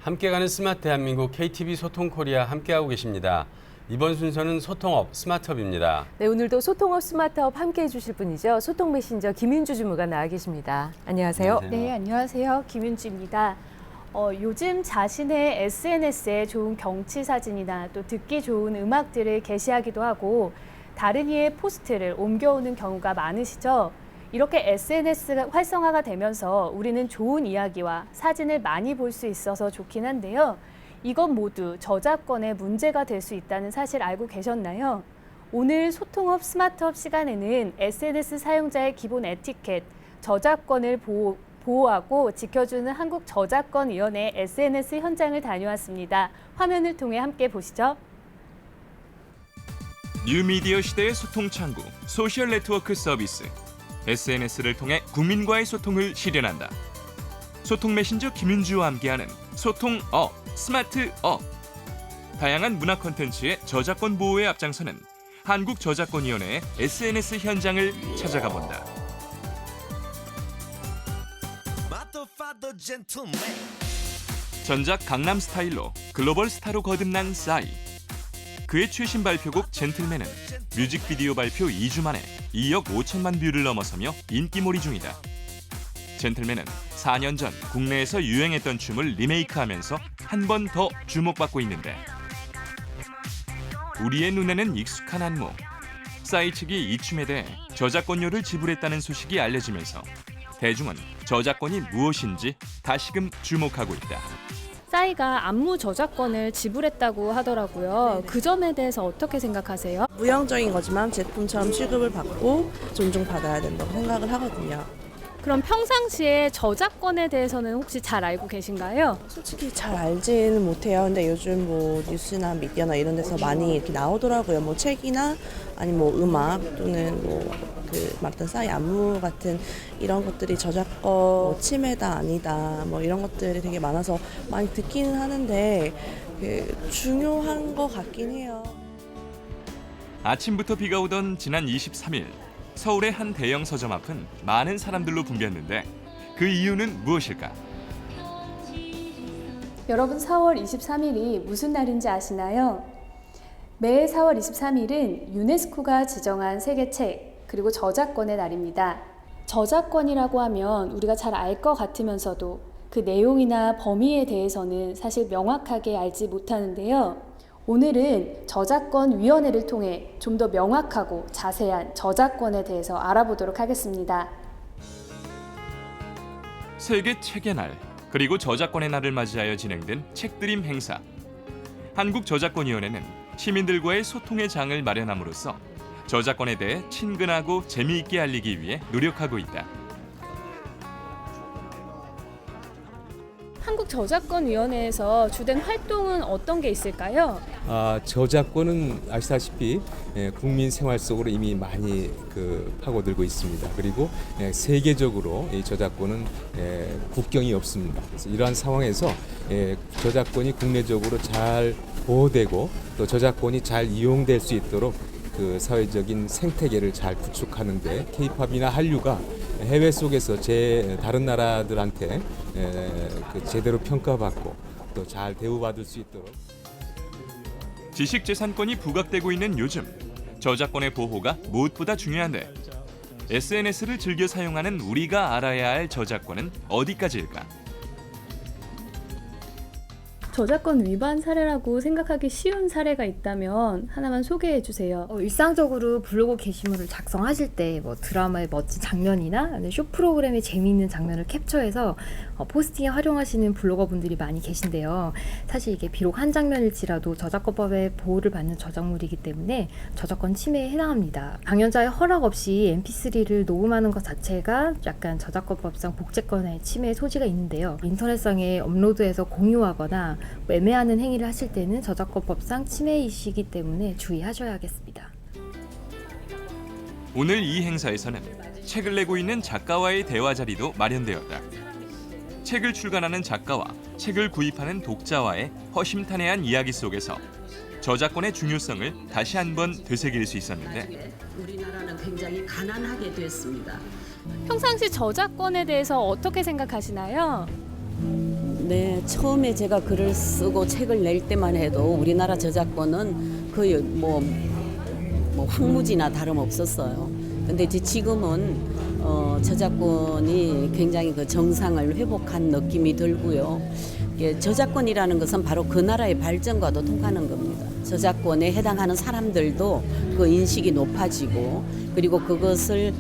함께 가는 스마트 대한민국 KTV 소통코리아 함께하고 계십니다. 이번 순서는 소통업 스마트업입니다. 네, 오늘도 소통업 스마트업 함께해 주실 분이죠. 소통 메신저 김윤주 주무관 나와 계십니다. 안녕하세요. 네, 안녕하세요. 김윤주입니다. 요즘 자신의 SNS에 좋은 경치 사진이나 또 듣기 좋은 음악들을 게시하기도 하고 다른 이의 포스트를 옮겨오는 경우가 많으시죠? 이렇게 SNS 활성화가 되면서 우리는 좋은 이야기와 사진을 많이 볼 수 있어서 좋긴 한데요. 이것 모두 저작권에 문제가 될 수 있다는 사실 알고 계셨나요? 오늘 소통업 스마트업 시간에는 SNS 사용자의 기본 에티켓, 저작권을 보호하고 지켜주는 한국저작권위원회 SNS 현장을 다녀왔습니다. 화면을 통해 함께 보시죠. 뉴미디어 시대의 소통 창구, 소셜 네트워크 서비스. SNS를 통해 국민과의 소통을 실현한다. 소통 메신저 김윤주와 함께하는 소통업, 스마트업. 다양한 문화 콘텐츠의 저작권 보호에 앞장서는 한국저작권위원회의 SNS 현장을 찾아가 본다. 전작 강남 스타일로 글로벌 스타로 거듭난 싸이. 그의 최신 발표곡 젠틀맨은 뮤직비디오 발표 2주 만에 2억 5천만 뷰를 넘어서며 인기몰이 중이다. 젠틀맨은 4년 전 국내에서 유행했던 춤을 리메이크하면서 한 번 더 주목받고 있는데 우리의 눈에는 익숙한 안무. 싸이 측이 이 춤에 대해 저작권료를 지불했다는 소식이 알려지면서 대중은 저작권이 무엇인지 다시금 주목하고 있다. 싸이가 안무 저작권을 지불했다고 하더라고요. 그 점에 대해서 어떻게 생각하세요? 무형적인 거지만 제품처럼 취급을 받고 존중받아야 된다고 생각을 하거든요. 그럼 평상시에 저작권에 대해서는 혹시 잘 알고 계신가요? 솔직히 잘 알지는 못해요. 근데 요즘 뭐 뉴스나 미디어나 이런 데서 많이 이렇게 나오더라고요. 뭐 책이나 아니면 뭐 음악 또는 뭐 그 말했던 싸이 안무 같은 이런 것들이 저작권 침해다 아니다 뭐 이런 것들이 되게 많아서 많이 듣기는 하는데 중요한 것 같긴 해요. 아침부터 비가 오던 지난 23일 서울의 한 대형 서점 앞은 많은 사람들로 붐볐는데 그 이유는 무엇일까? 여러분 4월 23일이 무슨 날인지 아시나요? 매 4월 23일은 유네스코가 지정한 세계 책 그리고 저작권의 날입니다. 저작권이라고 하면 우리가 잘 알 것 같으면서도 그 내용이나 범위에 대해서는 사실 명확하게 알지 못하는데요. 오늘은 저작권위원회를 통해 좀 더 명확하고 자세한 저작권에 대해서 알아보도록 하겠습니다. 세계 책의 날, 그리고 저작권의 날을 맞이하여 진행된 책드림 행사. 한국저작권위원회는 시민들과의 소통의 장을 마련함으로써 저작권에 대해 친근하고 재미있게 알리기 위해 노력하고 있다. 한국저작권위원회에서 주된 활동은 어떤 게 있을까요? 저작권은 아시다시피 국민 생활 속으로 이미 많이 파고들고 있습니다. 그리고 세계적으로 이 저작권은 국경이 없습니다. 그래서 이러한 상황에서 저작권이 국내적으로 잘 보호되고 또 저작권이 잘 이용될 수 있도록 그 사회적인 생태계를 잘 구축하는데 K-팝이나 한류가 해외 속에서 다른 나라들한테 제대로 평가받고 또 잘 대우받을 수 있도록 지식재산권이 부각되고 있는 요즘 저작권의 보호가 무엇보다 중요한데 SNS를 즐겨 사용하는 우리가 알아야 할 저작권은 어디까지일까? 저작권 위반 사례라고 생각하기 쉬운 사례가 있다면 하나만 소개해 주세요. 일상적으로 블로그 게시물을 작성하실 때 뭐 드라마의 멋진 장면이나 아니면 쇼 프로그램의 재미있는 장면을 캡처해서 포스팅에 활용하시는 블로거분들이 많이 계신데요. 사실 이게 비록 한 장면일지라도 저작권법의 보호를 받는 저작물이기 때문에 저작권 침해에 해당합니다. 방연자의 허락 없이 mp3를 녹음하는 것 자체가 약간 저작권법상 복제권의 침해 소지가 있는데요. 인터넷상에 업로드해서 공유하거나 매매하는 행위를 하실 때는 저작권법상 침해이시기 때문에 주의하셔야겠습니다. 오늘 이 행사에서는 책을 내고 있는 작가와의 대화 자리도 마련되었다. 책을 출간하는 작가와 책을 구입하는 독자와의 허심탄회한 이야기 속에서 저작권의 중요성을 다시 한번 되새길 수 있었는데 우리나라는 굉장히 가난하게 됐습니다. 평상시 저작권에 대해서 어떻게 생각하시나요? 네, 처음에 제가 글을 쓰고 책을 낼 때만 해도 우리나라 저작권은 거의 뭐 황무지나 다름없었어요. 근데 이제 지금은 저작권이 굉장히 그 정상을 회복한 느낌이 들고요. 이게 저작권이라는 것은 바로 그 나라의 발전과도 통하는 겁니다. 저작권에 해당하는 사람들도 그 인식이 높아지고 그리고 그것을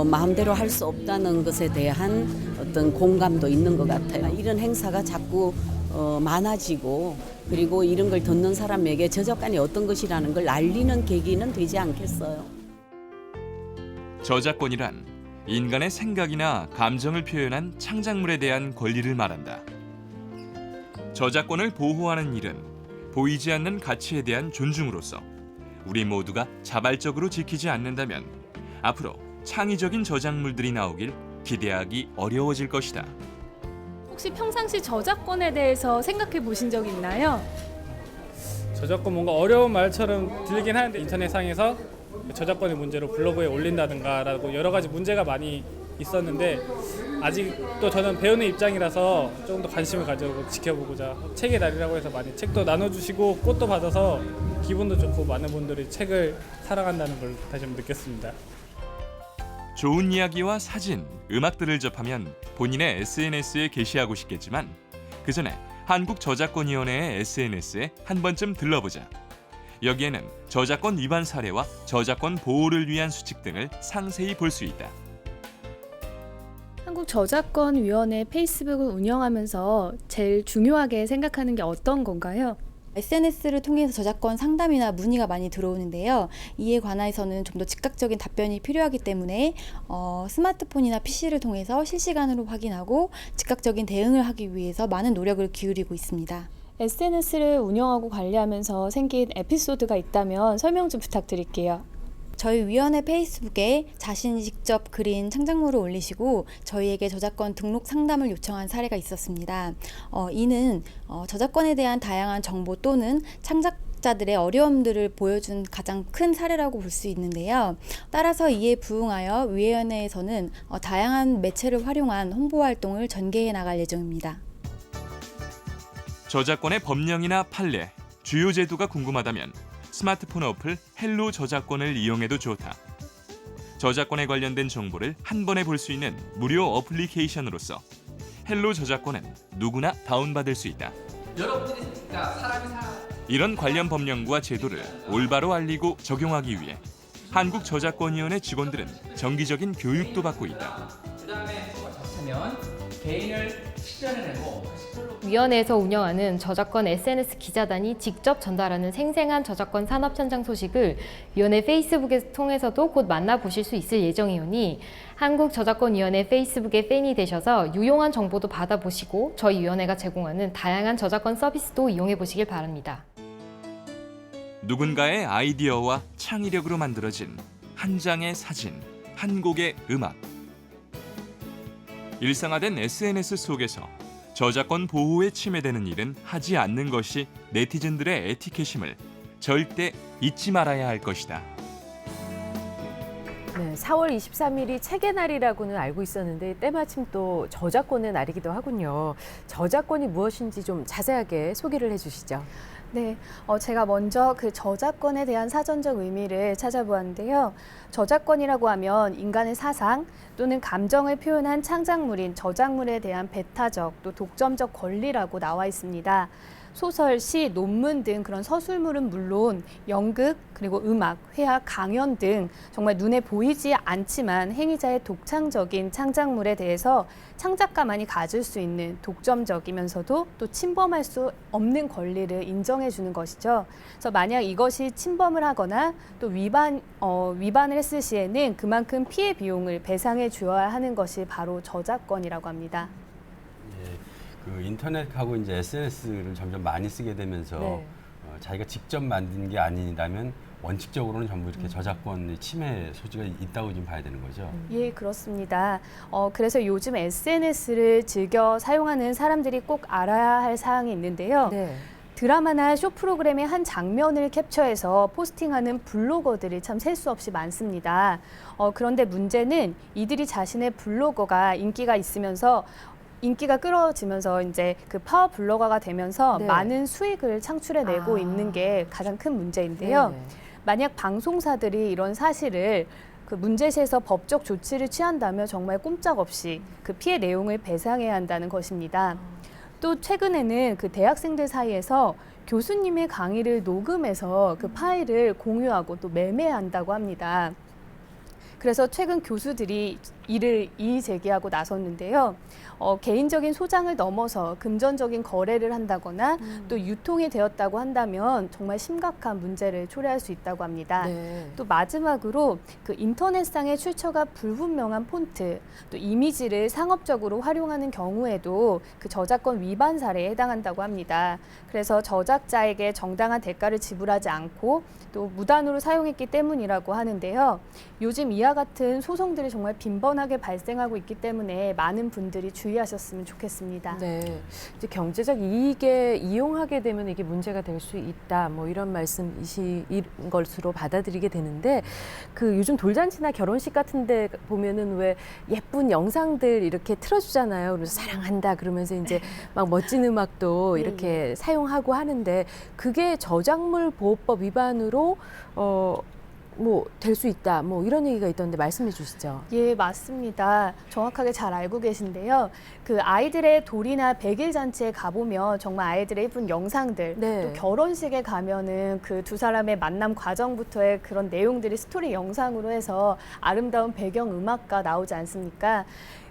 마음대로 할 수 없다는 것에 대한 어떤 공감도 있는 것 같아요. 이런 행사가 자꾸 많아지고 그리고 이런 걸 듣는 사람에게 저작권이 어떤 것이라는 걸 알리는 계기는 되지 않겠어요. 저작권이란 인간의 생각이나 감정을 표현한 창작물에 대한 권리를 말한다. 저작권을 보호하는 일은 보이지 않는 가치에 대한 존중으로서 우리 모두가 자발적으로 지키지 않는다면 앞으로 창의적인 저작물들이 나오길 기대하기 어려워질 것이다. 혹시 평상시 저작권에 대해서 생각해 보신 적 있나요? 저작권 뭔가 어려운 말처럼 들리긴 하는데 인터넷상에서 저작권의 문제로 블로그에 올린다든가 라고 여러 가지 문제가 많이 있었는데 아직도 저는 배우는 입장이라서 조금 더 관심을 가지고 지켜보고자 책의 날이라고 해서 많이 책도 나눠주시고 꽃도 받아서 기분도 좋고 많은 분들이 책을 사랑한다는 걸 다시 한번 느꼈습니다. 좋은 이야기와 사진, 음악들을 접하면 본인의 SNS에 게시하고 싶겠지만 그 전에 한국저작권위원회의 SNS에 한 번쯤 들러보자. 여기에는 저작권 위반 사례와 저작권 보호를 위한 수칙 등을 상세히 볼 수 있다. 한국저작권위원회 페이스북을 운영하면서 제일 중요하게 생각하는 게 어떤 건가요? SNS를 통해서 저작권 상담이나 문의가 많이 들어오는데요. 이에 관해서는 좀 더 즉각적인 답변이 필요하기 때문에 스마트폰이나 PC를 통해서 실시간으로 확인하고 즉각적인 대응을 하기 위해서 많은 노력을 기울이고 있습니다. SNS를 운영하고 관리하면서 생긴 에피소드가 있다면 설명 좀 부탁드릴게요. 저희 위원회 페이스북에 자신이 직접 그린 창작물을 올리시고 저희에게 저작권 등록 상담을 요청한 사례가 있었습니다. 이는 저작권에 대한 다양한 정보 또는 창작자들의 어려움들을 보여준 가장 큰 사례라고 볼 수 있는데요. 따라서 이에 부응하여 위원회에서는 다양한 매체를 활용한 홍보 활동을 전개해 나갈 예정입니다. 저작권의 법령이나 판례, 주요 제도가 궁금하다면 스마트폰 어플 헬로 저작권을 이용해도 좋다. 저작권에 관련된 정보를 한 번에 볼 수 있는 무료 어플리케이션으로서 헬로 저작권은 누구나 다운받을 수 있다. 이런 관련 법령과 제도를 올바로 알리고 적용하기 위해 한국저작권위원회 직원들은 정기적인 교육도 받고 있다. 위원회에서 운영하는 저작권 SNS 기자단이 직접 전달하는 생생한 저작권 산업 현장 소식을 위원회 페이스북을 통해서도 곧 만나보실 수 있을 예정이오니 한국저작권위원회 페이스북에 팬이 되셔서 유용한 정보도 받아보시고 저희 위원회가 제공하는 다양한 저작권 서비스도 이용해보시길 바랍니다. 누군가의 아이디어와 창의력으로 만들어진 한 장의 사진, 한 곡의 음악. 일상화된 SNS 속에서 저작권 보호에 침해되는 일은 하지 않는 것이 네티즌들의 에티켓임을 절대 잊지 말아야 할 것이다. 네, 4월 23일이 책의 날이라고는 알고 있었는데 때마침 또 저작권의 날이기도 하군요. 저작권이 무엇인지 좀 자세하게 소개를 해주시죠. 네, 제가 먼저 그 저작권에 대한 사전적 의미를 찾아보았는데요. 저작권이라고 하면 인간의 사상 또는 감정을 표현한 창작물인 저작물에 대한 배타적 또 독점적 권리라고 나와 있습니다. 소설, 시, 논문 등 그런 서술물은 물론 연극, 그리고 음악, 회화, 강연 등 정말 눈에 보이지 않지만 행위자의 독창적인 창작물에 대해서 창작가만이 가질 수 있는 독점적이면서도 또 침범할 수 없는 권리를 인정해 주는 것이죠. 그래서 만약 이것이 침범을 하거나 또 위반을 했을 시에는 그만큼 피해 비용을 배상해 주어야 하는 것이 바로 저작권이라고 합니다. 그 인터넷하고 이제 SNS를 점점 많이 쓰게 되면서 네. 자기가 직접 만든 게 아니라면 원칙적으로는 전부 이렇게 저작권 침해 소지가 있다고 좀 봐야 되는 거죠. 예, 그렇습니다. 그래서 요즘 SNS를 즐겨 사용하는 사람들이 꼭 알아야 할 사항이 있는데요. 네. 드라마나 쇼 프로그램의 한 장면을 캡처해서 포스팅하는 블로거들이 참 셀 수 없이 많습니다. 그런데 문제는 이들이 자신의 블로거가 인기가 있으면서 인기가 끌어지면서 이제 그 파워 블로거가 되면서 네. 많은 수익을 창출해내고 있는 게 가장 큰 문제인데요. 네. 만약 방송사들이 이런 사실을 그 문제시에서 법적 조치를 취한다면 정말 꼼짝없이 그 피해 내용을 배상해야 한다는 것입니다. 또 최근에는 그 대학생들 사이에서 교수님의 강의를 녹음해서 그 파일을 공유하고 또 매매한다고 합니다. 그래서 최근 교수들이 이를 이의 제기하고 나섰는데요. 개인적인 소장을 넘어서 금전적인 거래를 한다거나 또 유통이 되었다고 한다면 정말 심각한 문제를 초래할 수 있다고 합니다. 네. 또 마지막으로 그 인터넷상의 출처가 불분명한 폰트, 또 이미지를 상업적으로 활용하는 경우에도 그 저작권 위반 사례에 해당한다고 합니다. 그래서 저작자에게 정당한 대가를 지불하지 않고 또 무단으로 사용했기 때문이라고 하는데요. 요즘 이와 같은 소송들이 정말 빈번하게 발생하고 있기 때문에 많은 분들이 주의하셨으면 좋겠습니다. 네, 이제 경제적 이익에 이용하게 되면 이게 문제가 될 수 있다. 뭐 이런 말씀이신 것으로 받아들이게 되는데, 그 요즘 돌잔치나 결혼식 같은데 보면은 왜 예쁜 영상들 이렇게 틀어주잖아요. 그래서 사랑한다 그러면서 이제 막 멋진 음악도 이렇게 사용하고 하는데, 그게 저작물 보호법 위반으로 뭐 될 수 있다. 뭐 이런 얘기가 있던데 말씀해 주시죠. 예, 맞습니다. 정확하게 잘 알고 계신데요. 그 아이들의 돌이나 백일 잔치에 가보면 정말 아이들의 예쁜 영상들, 네. 또 결혼식에 가면은 그 두 사람의 만남 과정부터의 그런 내용들이 스토리 영상으로 해서 아름다운 배경 음악가 나오지 않습니까?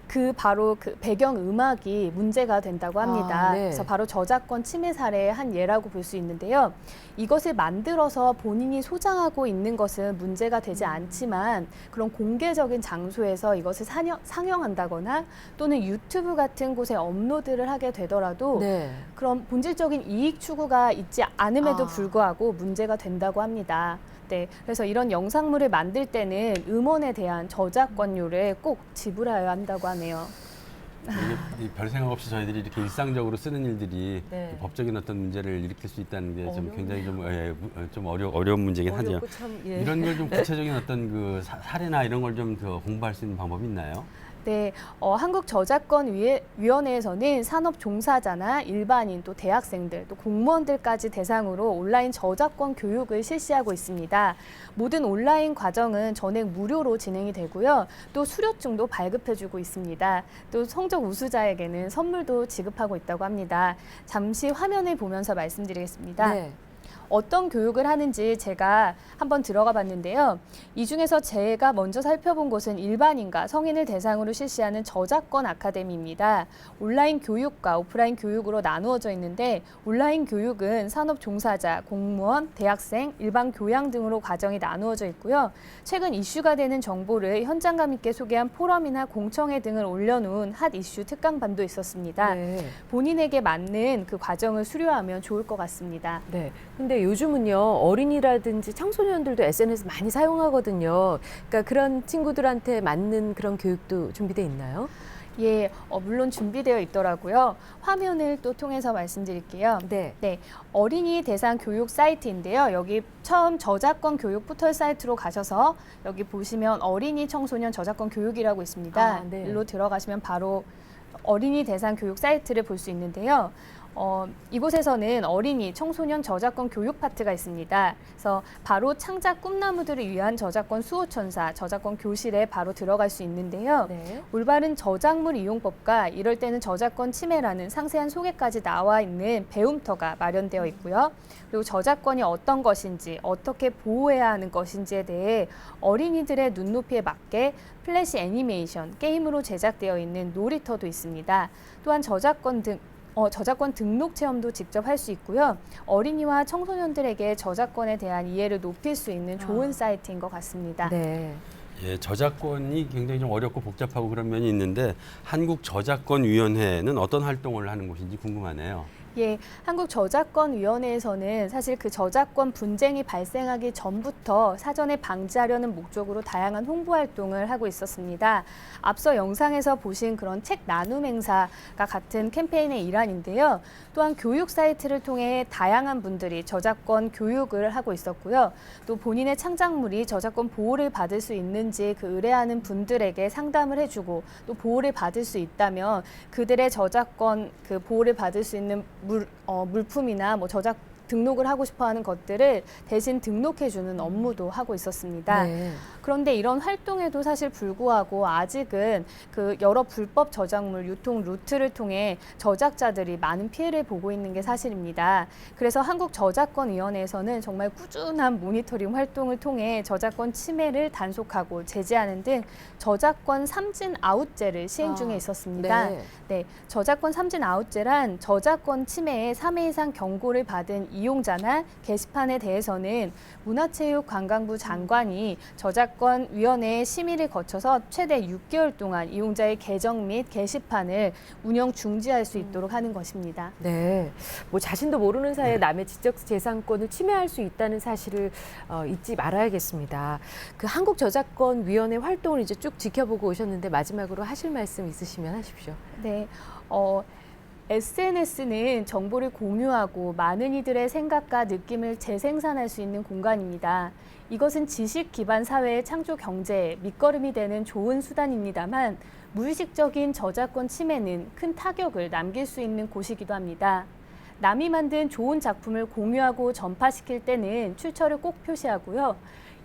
그 바로 그 배경 음악이 문제가 된다고 합니다. 네. 그래서 바로 저작권 침해 사례의 한 예라고 볼 수 있는데요. 이것을 만들어서 본인이 소장하고 있는 것은 문제가 되지 않지만 그런 공개적인 장소에서 이것을 상영한다거나 또는 유튜브 같은 곳에 업로드를 하게 되더라도 네. 그런 본질적인 이익 추구가 있지 않음에도 불구하고 문제가 된다고 합니다. 네, 그래서 이런 영상물을 만들 때는 음원에 대한 저작권료를 꼭 지불해야 한다고 하네요. 이게 별 생각 없이 저희들이 이렇게 일상적으로 쓰는 일들이 네. 법적인 어떤 문제를 일으킬 수 있다는 게 좀 어려운 굉장히 좀 어려운 문제긴 하죠. 어렵고 참, 예. 이런 걸 좀 구체적인 어떤 그 사례나 이런 걸 좀 더 공부할 수 있는 방법이 있나요? 네, 한국저작권위원회에서는 산업 종사자나 일반인, 또 대학생들, 또 공무원들까지 대상으로 온라인 저작권 교육을 실시하고 있습니다. 모든 온라인 과정은 전액 무료로 진행이 되고요. 또 수료증도 발급해주고 있습니다. 또 성적 우수자에게는 선물도 지급하고 있다고 합니다. 잠시 화면을 보면서 말씀드리겠습니다. 네. 어떤 교육을 하는지 제가 한번 들어가 봤는데요. 이 중에서 제가 먼저 살펴본 곳은 일반인과 성인을 대상으로 실시하는 저작권 아카데미입니다. 온라인 교육과 오프라인 교육으로 나누어져 있는데, 온라인 교육은 산업 종사자, 공무원, 대학생, 일반 교양 등으로 과정이 나누어져 있고요. 최근 이슈가 되는 정보를 현장감 있게 소개한 포럼이나 공청회 등을 올려놓은 핫 이슈 특강반도 있었습니다. 네. 본인에게 맞는 그 과정을 수료하면 좋을 것 같습니다. 네. 근데 요즘은요, 어린이라든지 청소년들도 SNS 많이 사용하거든요. 그러니까 그런 친구들한테 맞는 그런 교육도 준비되어 있나요? 예, 물론 준비되어 있더라고요. 화면을 또 통해서 말씀드릴게요. 네. 네, 어린이 대상 교육 사이트인데요. 여기 처음 저작권 교육 포털 사이트로 가셔서 여기 보시면 어린이 청소년 저작권 교육이라고 있습니다. 아, 네. 일로 들어가시면 바로 어린이 대상 교육 사이트를 볼 수 있는데요. 이곳에서는 어린이, 청소년 저작권 교육 파트가 있습니다. 그래서 바로 창작 꿈나무들을 위한 저작권 수호천사, 저작권 교실에 바로 들어갈 수 있는데요. 네. 올바른 저작물 이용법과 이럴 때는 저작권 침해라는 상세한 소개까지 나와 있는 배움터가 마련되어 있고요. 그리고 저작권이 어떤 것인지, 어떻게 보호해야 하는 것인지에 대해 어린이들의 눈높이에 맞게 플래시 애니메이션, 게임으로 제작되어 있는 놀이터도 있습니다. 또한 저작권 등록 체험도 직접 할 수 있고요. 어린이와 청소년들에게 저작권에 대한 이해를 높일 수 있는 좋은 사이트인 것 같습니다. 네. 예, 저작권이 굉장히 좀 어렵고 복잡하고 그런 면이 있는데, 한국저작권위원회는 어떤 활동을 하는 곳인지 궁금하네요. 예, 한국저작권위원회에서는 사실 그 저작권 분쟁이 발생하기 전부터 사전에 방지하려는 목적으로 다양한 홍보 활동을 하고 있었습니다. 앞서 영상에서 보신 그런 책 나눔 행사가 같은 캠페인의 일환인데요. 또한 교육 사이트를 통해 다양한 분들이 저작권 교육을 하고 있었고요. 또 본인의 창작물이 저작권 보호를 받을 수 있는지 그 의뢰하는 분들에게 상담을 해주고 또 보호를 받을 수 있다면 그들의 저작권 그 보호를 받을 수 있는 물품이나 뭐 저작 등록을 하고 싶어하는 것들을 대신 등록해주는 업무도 하고 있었습니다. 네. 그런데 이런 활동에도 사실 불구하고 아직은 그 여러 불법 저작물 유통 루트를 통해 저작자들이 많은 피해를 보고 있는 게 사실입니다. 그래서 한국저작권위원회에서는 정말 꾸준한 모니터링 활동을 통해 저작권 침해를 단속하고 제재하는 등 저작권 삼진 아웃제를 시행 중에 있었습니다. 네, 저작권 삼진 아웃제란 저작권 침해에 3회 이상 경고를 받은 이용자나 게시판에 대해서는 문화체육관광부 장관이 저작권위원회의 심의를 거쳐서 최대 6개월 동안 이용자의 계정 및 게시판을 운영 중지할 수 있도록 하는 것입니다. 네, 뭐 자신도 모르는 사이에 남의 지적재산권을 침해할 수 있다는 사실을 잊지 말아야겠습니다. 그 한국저작권위원회 활동을 이제 쭉 지켜보고 오셨는데 마지막으로 하실 말씀 있으시면 하십시오. 네, SNS는 정보를 공유하고 많은 이들의 생각과 느낌을 재생산할 수 있는 공간입니다. 이것은 지식 기반 사회의 창조 경제에 밑거름이 되는 좋은 수단입니다만 무의식적인 저작권 침해는 큰 타격을 남길 수 있는 곳이기도 합니다. 남이 만든 좋은 작품을 공유하고 전파시킬 때는 출처를 꼭 표시하고요.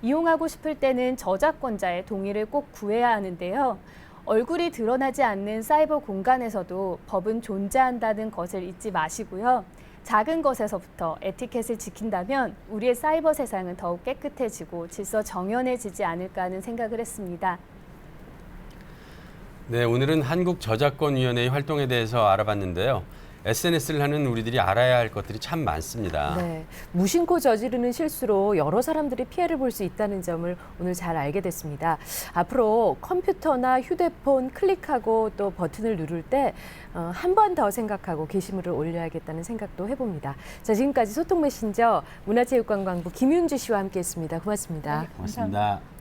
이용하고 싶을 때는 저작권자의 동의를 꼭 구해야 하는데요. 얼굴이 드러나지 않는 사이버 공간에서도 법은 존재한다는 것을 잊지 마시고요. 작은 것에서부터 에티켓을 지킨다면 우리의 사이버 세상은 더욱 깨끗해지고 질서 정연해지지 않을까 하는 생각을 했습니다. 네, 오늘은 한국저작권위원회의 활동에 대해서 알아봤는데요. SNS를 하는 우리들이 알아야 할 것들이 참 많습니다. 네, 무심코 저지르는 실수로 여러 사람들이 피해를 볼 수 있다는 점을 오늘 잘 알게 됐습니다. 앞으로 컴퓨터나 휴대폰 클릭하고 또 버튼을 누를 때 한 번 더 생각하고 게시물을 올려야겠다는 생각도 해봅니다. 자, 지금까지 소통 메신저 문화체육관광부 김윤주 씨와 함께했습니다. 고맙습니다. 고맙습니다.